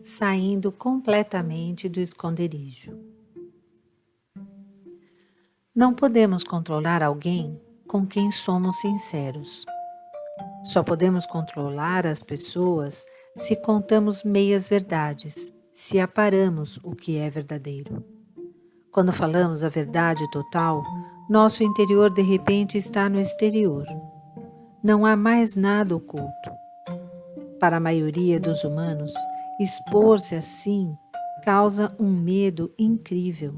saindo completamente do esconderijo. Não podemos controlar alguém com quem somos sinceros. Só podemos controlar as pessoas se contamos meias verdades, se aparamos o que é verdadeiro. Quando falamos a verdade total, nosso interior de repente está no exterior. Não há mais nada oculto. Para a maioria dos humanos, expor-se assim causa um medo incrível.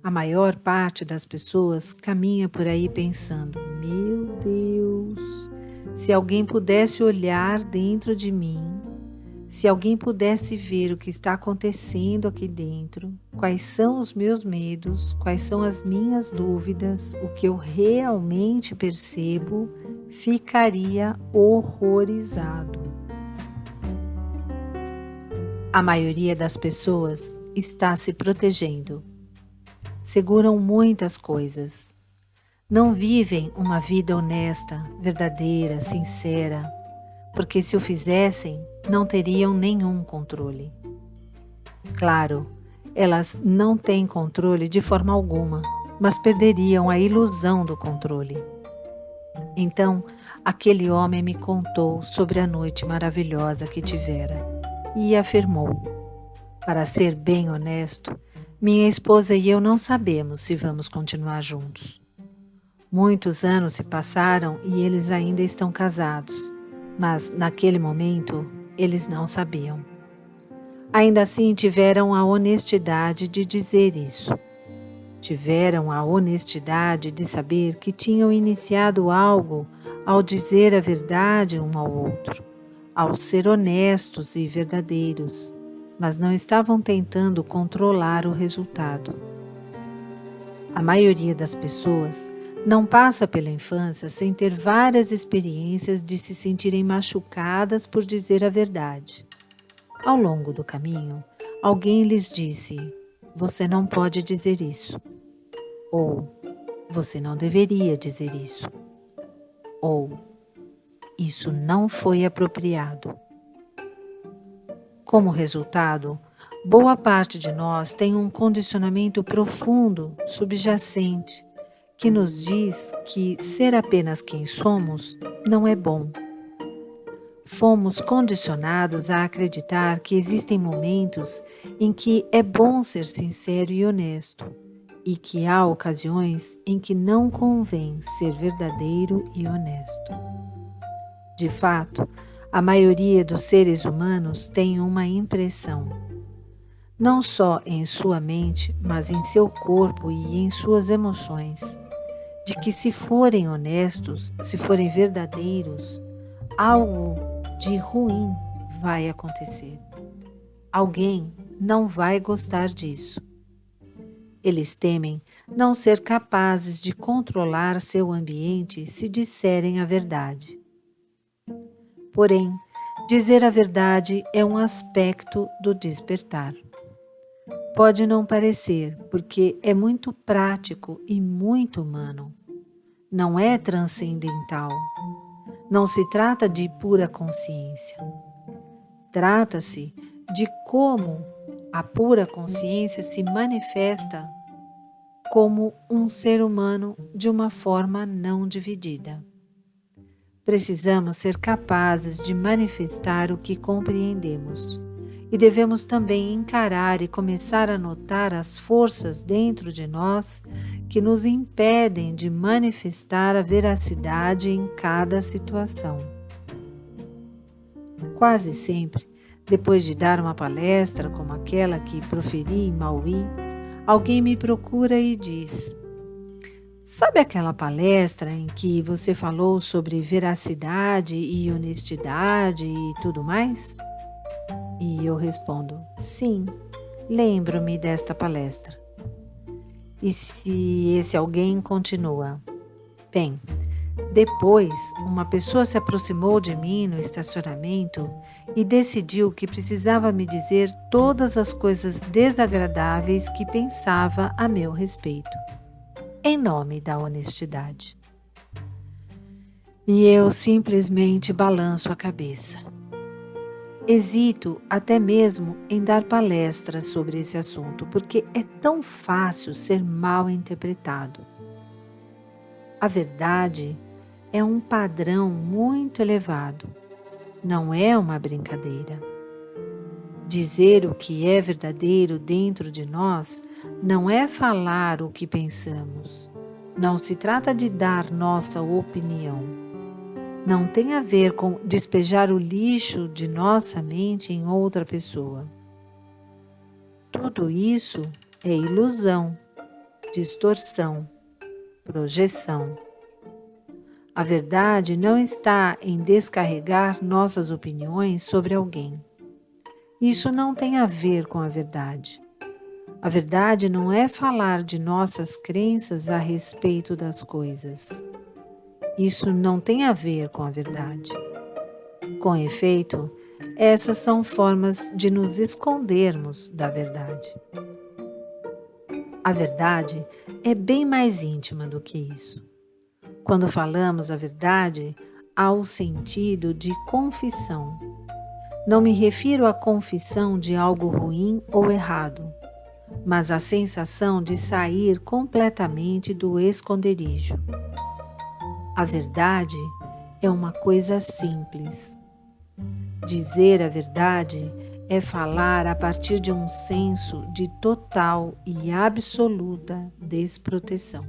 A maior parte das pessoas caminha por aí pensando: meu Deus, se alguém pudesse olhar dentro de mim, se alguém pudesse ver o que está acontecendo aqui dentro, quais são os meus medos, quais são as minhas dúvidas, o que eu realmente percebo, ficaria horrorizado. A maioria das pessoas está se protegendo. Seguram muitas coisas. Não vivem uma vida honesta, verdadeira, sincera, porque se o fizessem, não teriam nenhum controle. Claro, elas não têm controle de forma alguma, mas perderiam a ilusão do controle. Então, aquele homem me contou sobre a noite maravilhosa que tivera e afirmou: para ser bem honesto, minha esposa e eu não sabemos se vamos continuar juntos. Muitos anos se passaram e eles ainda estão casados, mas naquele momento eles não sabiam. Ainda assim tiveram a honestidade de dizer isso. Tiveram a honestidade de saber que tinham iniciado algo ao dizer a verdade um ao outro, ao ser honestos e verdadeiros, mas não estavam tentando controlar o resultado. A maioria das pessoas não passa pela infância sem ter várias experiências de se sentirem machucadas por dizer a verdade. Ao longo do caminho, alguém lhes disse: você não pode dizer isso, ou você não deveria dizer isso, ou isso não foi apropriado. Como resultado, boa parte de nós tem um condicionamento profundo, subjacente, que nos diz que ser apenas quem somos não é bom. Fomos condicionados a acreditar que existem momentos em que é bom ser sincero e honesto, e que há ocasiões em que não convém ser verdadeiro e honesto. De fato, a maioria dos seres humanos tem uma impressão, não só em sua mente, mas em seu corpo e em suas emoções, de que se forem honestos, se forem verdadeiros, algo de ruim vai acontecer. Alguém não vai gostar disso. Eles temem não ser capazes de controlar seu ambiente se disserem a verdade. Porém, dizer a verdade é um aspecto do despertar. Pode não parecer, porque é muito prático e muito humano. Não é transcendental. Não se trata de pura consciência. Trata-se de como a pura consciência se manifesta como um ser humano de uma forma não dividida. Precisamos ser capazes de manifestar o que compreendemos e devemos também encarar e começar a notar as forças dentro de nós que nos impedem de manifestar a veracidade em cada situação. Quase sempre, depois de dar uma palestra como aquela que proferi em Maui, alguém me procura e diz: sabe aquela palestra em que você falou sobre veracidade e honestidade e tudo mais? E eu respondo: sim, lembro-me desta palestra. E se esse alguém continua: bem, depois uma pessoa se aproximou de mim no estacionamento e decidiu que precisava me dizer todas as coisas desagradáveis que pensava a meu respeito, em nome da honestidade. E eu simplesmente balanço a cabeça. Hesito até mesmo em dar palestras sobre esse assunto, porque é tão fácil ser mal interpretado. A verdade é um padrão muito elevado, não é uma brincadeira. Dizer o que é verdadeiro dentro de nós não é falar o que pensamos. Não se trata de dar nossa opinião. Não tem a ver com despejar o lixo de nossa mente em outra pessoa. Tudo isso é ilusão, distorção, projeção. A verdade não está em descarregar nossas opiniões sobre alguém. Isso não tem a ver com a verdade. A verdade não é falar de nossas crenças a respeito das coisas. Isso não tem a ver com a verdade. Com efeito, essas são formas de nos escondermos da verdade. A verdade é bem mais íntima do que isso. Quando falamos a verdade, há o sentido de confissão. Não me refiro à confissão de algo ruim ou errado, mas à sensação de sair completamente do esconderijo. A verdade é uma coisa simples. Dizer a verdade é falar a partir de um senso de total e absoluta desproteção.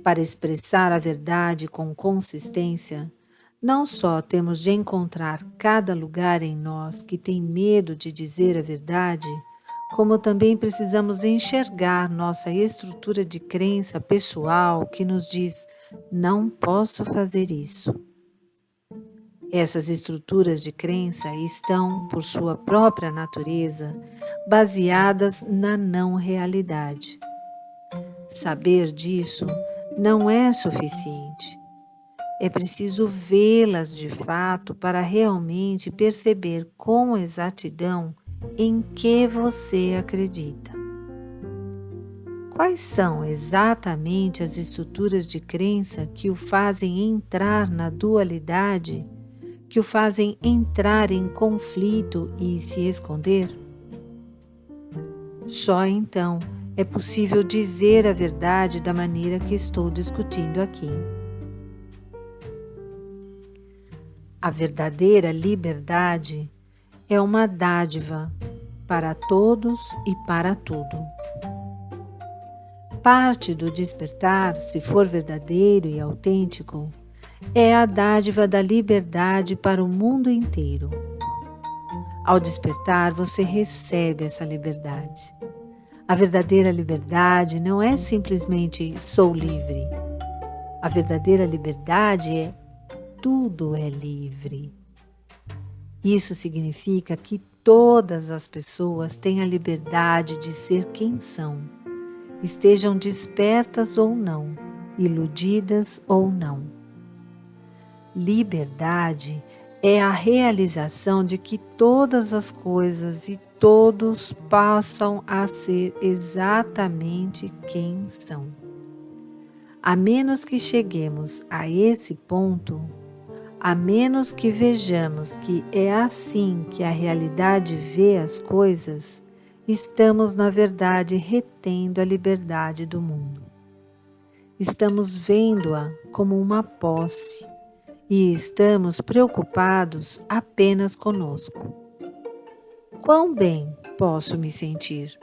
Para expressar a verdade com consistência, não só temos de encontrar cada lugar em nós que tem medo de dizer a verdade, como também precisamos enxergar nossa estrutura de crença pessoal que nos diz: não posso fazer isso. Essas estruturas de crença estão, por sua própria natureza, baseadas na não realidade. Saber disso não é suficiente. É preciso vê-las de fato para realmente perceber com exatidão em que você acredita. Quais são exatamente as estruturas de crença que o fazem entrar na dualidade, que o fazem entrar em conflito e se esconder? Só então é possível dizer a verdade da maneira que estou discutindo aqui. A verdadeira liberdade é uma dádiva para todos e para tudo. Parte do despertar, se for verdadeiro e autêntico, é a dádiva da liberdade para o mundo inteiro. Ao despertar, você recebe essa liberdade. A verdadeira liberdade não é simplesmente sou livre. A verdadeira liberdade é tudo é livre. Isso significa que todas as pessoas têm a liberdade de ser quem são, estejam despertas ou não, iludidas ou não. Liberdade é a realização de que todas as coisas e todos passam a ser exatamente quem são. A menos que cheguemos a esse ponto, a menos que vejamos que é assim que a realidade vê as coisas, estamos, na verdade, retendo a liberdade do mundo. Estamos vendo-a como uma posse e estamos preocupados apenas conosco. Quão bem posso me sentir?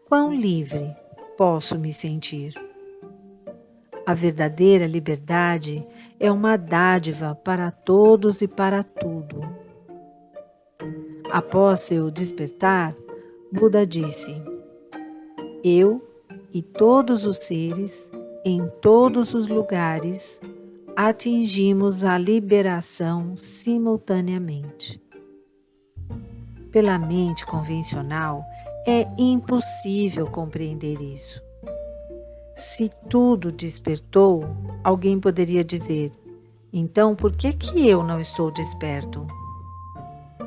Quão livre posso me sentir? A verdadeira liberdade é uma dádiva para todos e para tudo. Após seu despertar, Buda disse: eu e todos os seres, em todos os lugares, atingimos a liberação simultaneamente. Pela mente convencional, é impossível compreender isso. Se tudo despertou, alguém poderia dizer: então por que eu não estou desperto?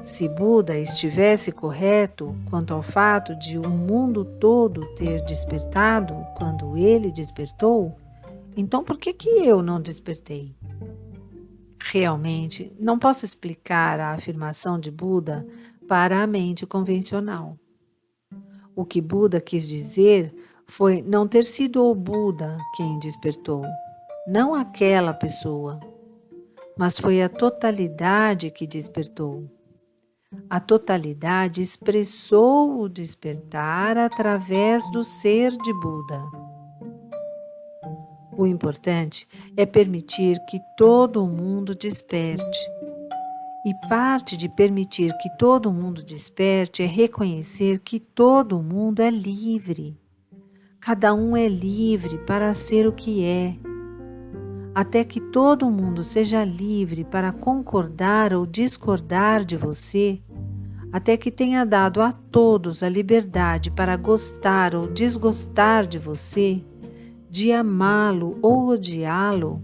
Se Buda estivesse correto quanto ao fato de o mundo todo ter despertado quando ele despertou, então por que eu não despertei? Realmente, não posso explicar a afirmação de Buda para a mente convencional. O que Buda quis dizer foi não ter sido o Buda quem despertou, não aquela pessoa, mas foi a totalidade que despertou. A totalidade expressou o despertar através do ser de Buda. O importante é permitir que todo mundo desperte. E parte de permitir que todo mundo desperte é reconhecer que todo mundo é livre. Cada um é livre para ser o que é. Até que todo mundo seja livre para concordar ou discordar de você, até que tenha dado a todos a liberdade para gostar ou desgostar de você, de amá-lo ou odiá-lo,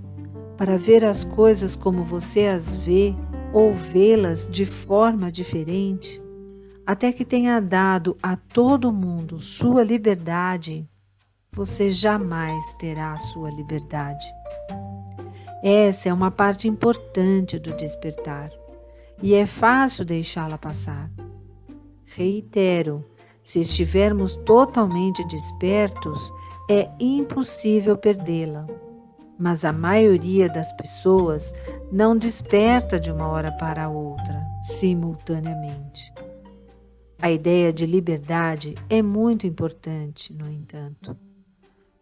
para ver as coisas como você as vê ou vê-las de forma diferente, até que tenha dado a todo mundo sua liberdade, você jamais terá a sua liberdade. Essa é uma parte importante do despertar e é fácil deixá-la passar. Reitero, se estivermos totalmente despertos, é impossível perdê-la. Mas a maioria das pessoas não desperta de uma hora para outra, simultaneamente. A ideia de liberdade é muito importante, no entanto.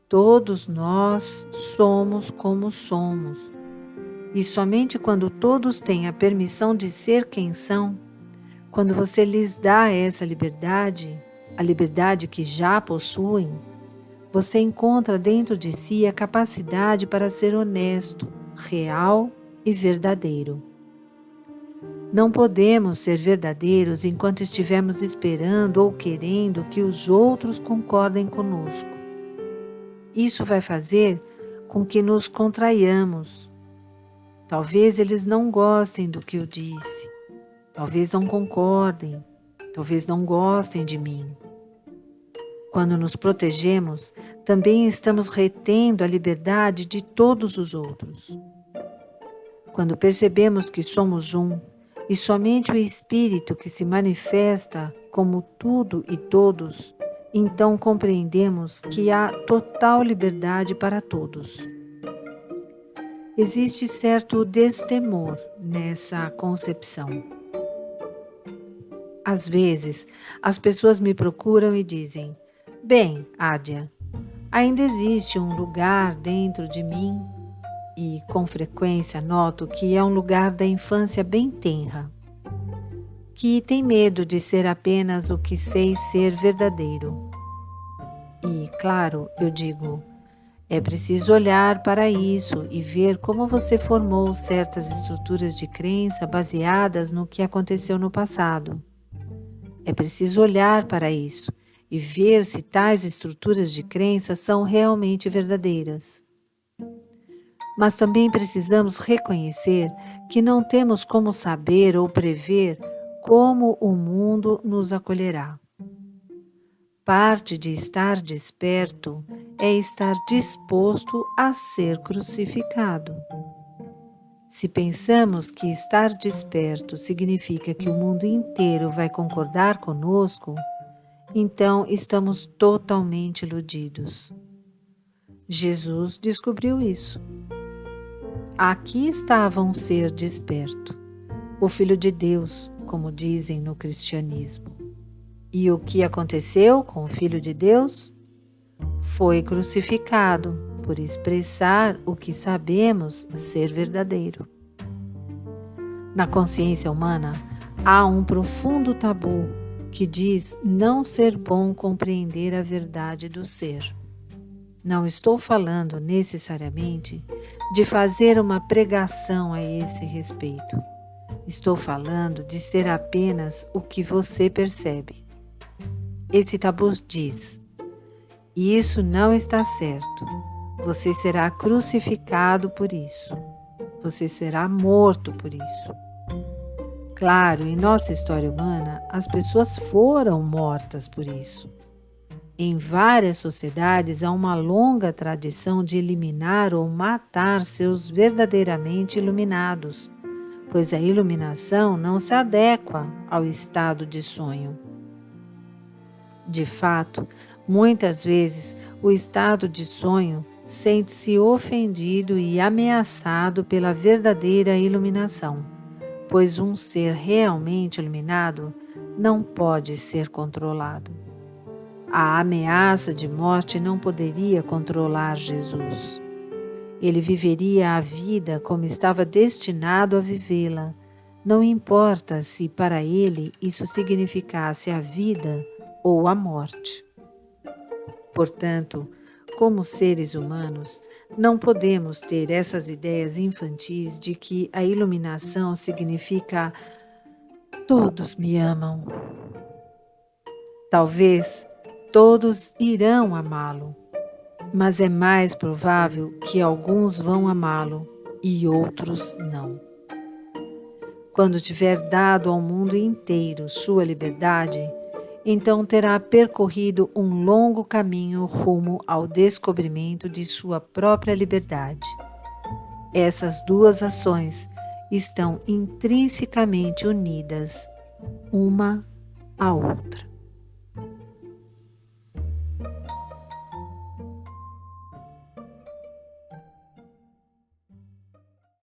Todos nós somos como somos. E somente quando todos têm a permissão de ser quem são, quando você lhes dá essa liberdade, a liberdade que já possuem, você encontra dentro de si a capacidade para ser honesto, real e verdadeiro. Não podemos ser verdadeiros enquanto estivermos esperando ou querendo que os outros concordem conosco. Isso vai fazer com que nos contraiamos. Talvez eles não gostem do que eu disse, talvez não concordem, talvez não gostem de mim. Quando nos protegemos, também estamos retendo a liberdade de todos os outros. Quando percebemos que somos um, e somente o Espírito que se manifesta como tudo e todos, então compreendemos que há total liberdade para todos. Existe certo destemor nessa concepção. Às vezes, as pessoas me procuram e dizem: bem, Adya, ainda existe um lugar dentro de mim e, com frequência, noto que é um lugar da infância bem tenra, que tem medo de ser apenas o que sei ser verdadeiro. E, claro, eu digo, é preciso olhar para isso e ver como você formou certas estruturas de crença baseadas no que aconteceu no passado. É preciso olhar para isso e ver se tais estruturas de crença são realmente verdadeiras. Mas também precisamos reconhecer que não temos como saber ou prever como o mundo nos acolherá. Parte de estar desperto é estar disposto a ser crucificado. Se pensamos que estar desperto significa que o mundo inteiro vai concordar conosco, então estamos totalmente iludidos. Jesus descobriu isso. Aqui estava um ser desperto, o Filho de Deus, como dizem no cristianismo. E o que aconteceu com o Filho de Deus? Foi crucificado por expressar o que sabemos ser verdadeiro. Na consciência humana, há um profundo tabu que diz não ser bom compreender a verdade do ser. Não estou falando necessariamente de fazer uma pregação a esse respeito. Estou falando de ser apenas o que você percebe. Esse tabu diz: isso não está certo. Você será crucificado por isso. Você será morto por isso. Claro, em nossa história humana, as pessoas foram mortas por isso. Em várias sociedades há uma longa tradição de eliminar ou matar seus verdadeiramente iluminados, pois a iluminação não se adequa ao estado de sonho. De fato, muitas vezes o estado de sonho sente-se ofendido e ameaçado pela verdadeira iluminação, pois um ser realmente iluminado não pode ser controlado. A ameaça de morte não poderia controlar Jesus. Ele viveria a vida como estava destinado a vivê-la, não importa se para ele isso significasse a vida ou a morte. Portanto, como seres humanos, não podemos ter essas ideias infantis de que a iluminação significa todos me amam. Talvez todos irão amá-lo, mas é mais provável que alguns vão amá-lo e outros não. Quando tiver dado ao mundo inteiro sua liberdade, então terá percorrido um longo caminho rumo ao descobrimento de sua própria liberdade. Essas duas ações estão intrinsecamente unidas uma à outra.